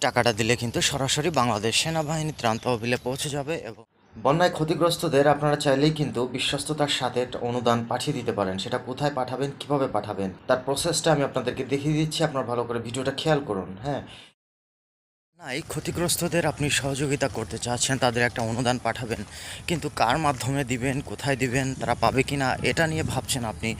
টাকাটা দিলে কিন্তু সরাসরি বাংলাদেশ সেনাবাহিনী ত্রাণ তহবিলে পৌঁছে যাবে। এবং বন্যায় ক্ষতিগ্রস্তদের আপনারা চাইলেই কিন্তু বিশ্বস্ততার সাথে একটা অনুদান পাঠিয়ে দিতে পারেন। সেটা কোথায় পাঠাবেন, কিভাবে পাঠাবেন, তার প্রসেসটা আমি আপনাদেরকে দেখিয়ে দিচ্ছি। আপনারা ভালো করে ভিডিওটা খেয়াল করুন। হ্যাঁ, না, এই ক্ষতিগ্রস্তদের আপনি সহযোগিতা করতে চাচ্ছেন, তাদের একটা অনুদান পাঠাবেন, কিন্তু কার মাধ্যমে দিবেন, কোথায় দিবেন, তারা পাবে কি না, এটা নিয়ে ভাবছেন, আপনি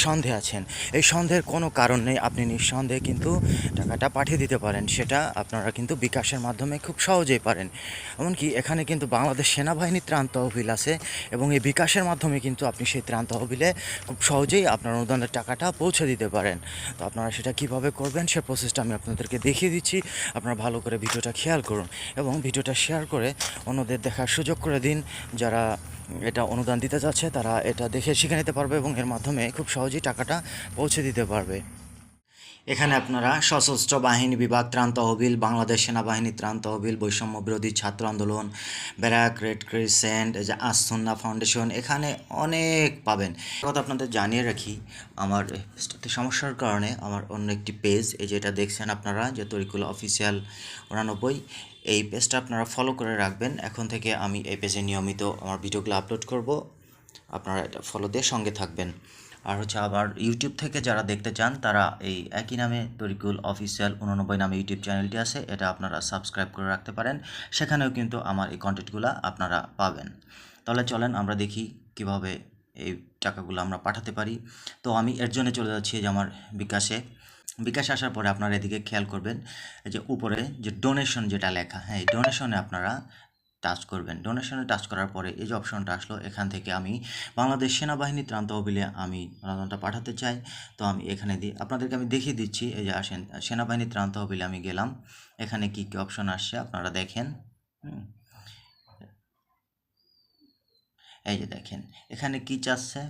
সন্দেহে আছেন। এই সন্দেহের কোনো কারণ নেই, আপনি নিঃসন্দেহে কিন্তু টাকাটা পাঠিয়ে দিতে পারেন। সেটা আপনারা কিন্তু বিকাশের মাধ্যমে খুব সহজেই পারেন। এমনকি এখানে কিন্তু বাংলাদেশ সেনাবাহিনী ত্রাণ তহবিল আছে, এবং এই বিকাশের মাধ্যমে কিন্তু আপনি সেই ত্রাণ তহবিলে খুব সহজেই আপনার অনুদানের টাকাটা পৌঁছে দিতে পারেন। তো আপনারা সেটা কিভাবে করবেন, সে প্রসেসটা আমি আপনাদেরকে দেখিয়ে দিচ্ছি। আপনারা ভালো করে ভিডিওটা খেয়াল করুন এবং ভিডিওটা শেয়ার করে অন্যদের দেখার সুযোগ করে দিন। যারা এটা অনুদান দিতে যাচ্ছে তারা এটা দেখে শিখে নিতে পারবে এবং এর মাধ্যমে খুব সহজেই টাকাটা পৌঁছে দিতে পারবে। এখানে আপনারা সশস্ত্র বাহিনী বিভাগ ত্রাণ তহবিল, বাংলাদেশ সেনাবাহিনী ত্রাণ তহবিল, বৈষম্য বিরোধী ছাত্র আন্দোলন, ব্যারাক, রেড ক্রিসেন্ট, এই যে আসন্না ফাউন্ডেশন, এখানে অনেক পাবেন। কথা আপনাদের জানিয়ে রাখি, আমার সমস্যার কারণে আমার অন্য একটি পেজ, এই যে এটা দেখছেন আপনারা, যে তরিকুল অফিসিয়াল 89, এই পেজটা আপনারা ফলো করে রাখবেন। এখন থেকে আমি এই পেজে নিয়মিত আমার ভিডিওগুলো আপলোড করব, আপনারা এটা ফলো দিয়ে সঙ্গে থাকবেন। আর হচ্ছে আবার ইউটিউব থেকে যারা দেখতে চান তারা এই একই নামে তরিকুল অফিসিয়াল 89 নামে ইউটিউব চ্যানেলটি আছে, এটা আপনারা সাবস্ক্রাইব করে রাখতে পারেন। সেখানেও কিন্তু আমার এই কন্টেন্টগুলো আপনারা পাবেন। তাহলে চলেন আমরা দেখি কিভাবে এই টাকাগুলো আমরা পাঠাতে পারি। তো আমি এর জন্য চলে যাচ্ছি যে আমার বিকাশে আসার পরে আপনারা এদিকে খেয়াল করবেন, এই যে উপরে যে ডোনেশন যেটা লেখা, হ্যাঁ, এই ডোনেশনে আপনারা টাচ করবেন। ডোনেশনে টাচ করার পরে এই যে অপশনটা আসলো, এখান থেকে আমি বাংলাদেশ সেনাবাহিনী ত্রাণ তহবিলে আমি অনুদানটা পাঠাতে চাই। তো আমি এখানে আপনাদেরকে আমি দেখিয়ে দিচ্ছি। এই যে আসেন, সেনাবাহিনী ত্রাণ তহবিলে আমি গেলাম, এখানে কি কি অপশন আসছে আপনারা দেখেন। এই যে দেখেন এখানে কি চাচ্ছে,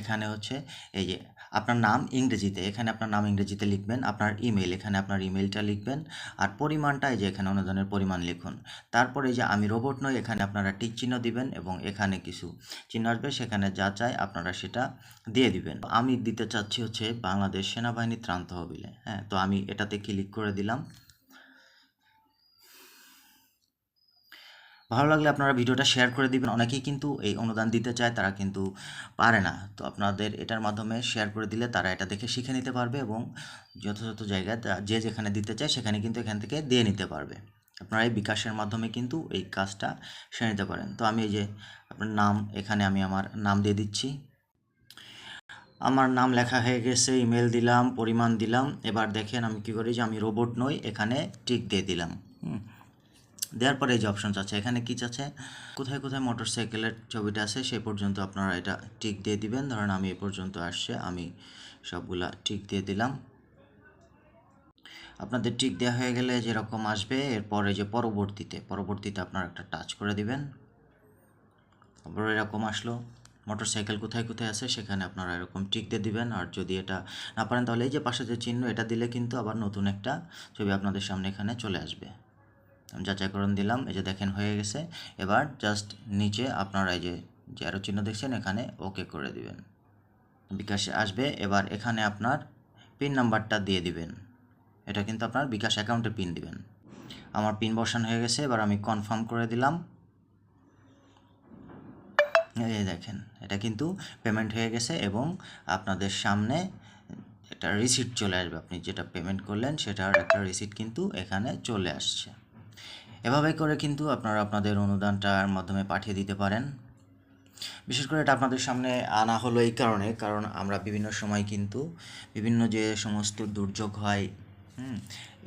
এখানে হচ্ছে এই যে আপনার নাম ইংরেজিতে, এখানে আপনার নাম ইংরেজিতে লিখবেন, আপনার ইমেল, এখানে আপনার ইমেলটা লিখবেন, আর পরিমাণটা এই যে এখানে অনুদানের পরিমাণ লিখুন। তারপরে এই যে আমি রোবট নই, এখানে আপনারা টিক চিহ্ন দিবেন এবং এখানে কিছু চিহ্ন আসবে, সেখানে যা চাই আপনারা সেটা দিয়ে দিবেন। আমি দিতে চাচ্ছি হচ্ছে বাংলাদেশ সেনাবাহিনী ত্রাণ তহবিলে। হ্যাঁ, তো আমি এটাতে ক্লিক করে দিলাম। ভালো লাগলে আপনারা ভিডিওটা শেয়ার করে দিবেন। অনেকেই কিন্তু এই অনুদান দিতে চায়, তারা কিন্তু পারে না। তো আপনাদের এটার মাধ্যমে শেয়ার করে দিলে তারা এটা দেখে শিখে নিতে পারবে এবং যথাযথ জায়গায় যে যেখানে দিতে চায় সেখানে কিন্তু এখান থেকে দিয়ে নিতে পারবে। আপনারা এই বিকাশের মাধ্যমে কিন্তু এই কাজটা সেরে নিতে পারেন। তো আমি এই যে আপনার নাম, এখানে আমি আমার নাম দিয়ে দিচ্ছি। আমার নাম লেখা হয়ে গেছে, ইমেল দিলাম, পরিমাণ দিলাম। এবার দেখেন আমি কী করি, যে আমি রোবট নই, এখানে টিক দিয়ে দিলাম। দেওয়ার পরে এই যে অপশন আছে, এখানে কি চাচ্ছে, কোথায় কোথায় মোটরসাইকেলের ছবিটা আছে সেই পর্যন্ত আপনারা এটা টিক দিয়ে দিবেন। ধরেন আমি এ পর্যন্ত আসছে, আমি সবগুলা টিক দিয়ে দিলাম। আপনাদের টিক দেওয়া হয়ে গেলে যেরকম আসবে, এরপরে যে পরবর্তীতে আপনারা একটা টাচ করে দিবেন। আবার এরকম আসলো, মোটরসাইকেল কোথায় কোথায় আছে সেখানে আপনারা এরকম টিক দিয়ে দিবেন। আর যদি এটা না পারেন তাহলে এই যে পাশে যে চিহ্ন, এটা দিলে কিন্তু আবার নতুন একটা ছবি আপনাদের সামনে এখানে চলে আসবে। আমি যাচাইকরণ দিলাম, এই যে দেখেন হয়ে গেছে। এবার জাস্ট নিচে আপনারা এই যে অ্যারো চিহ্ন দেখছেন, এখানে ওকে করে দিবেন, বিকাশে আসবে। এবার এখানে আপনার পিন নাম্বারটা দিয়ে দিবেন, এটা কিন্তু আপনার বিকাশ অ্যাকাউন্টে পিন দিবেন। আমার পিন বসানো হয়ে গেছে, এবার আমি কনফার্ম করে দিলাম। এই দেখেন এটা কিন্তু পেমেন্ট হয়ে গেছে এবং আপনাদের সামনে একটা রিসিপ্ট চলে আসবে। আপনি যেটা পেমেন্ট করলেন সেটার একটা রিসিপ্ট কিন্তু এখানে চলে আসছে। এভাবে করে কিন্তু আপনারা আপনাদের অনুদানটার মাধ্যমে পাঠিয়ে দিতে পারেন। বিশেষ করে এটা আপনাদের সামনে আনা হলো এই কারণ আমরা বিভিন্ন সময় কিন্তু বিভিন্ন যে সমস্ত দুর্যোগ হয়,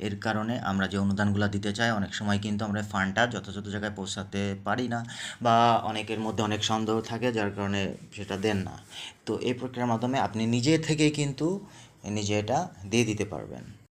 এর কারণে আমরা যে অনুদানগুলো দিতে চাই, অনেক সময় কিন্তু আমরা ফান্ডটা যথাযথ জায়গায় পৌঁছাতে পারি না, বা অনেকের মধ্যে অনেক সন্দেহ থাকে যার কারণে সেটা দেন না। তো এই প্রক্রিয়ার মাধ্যমে আপনি নিজে থেকেই কিন্তু নিজে এটা দিয়ে দিতে পারবেন।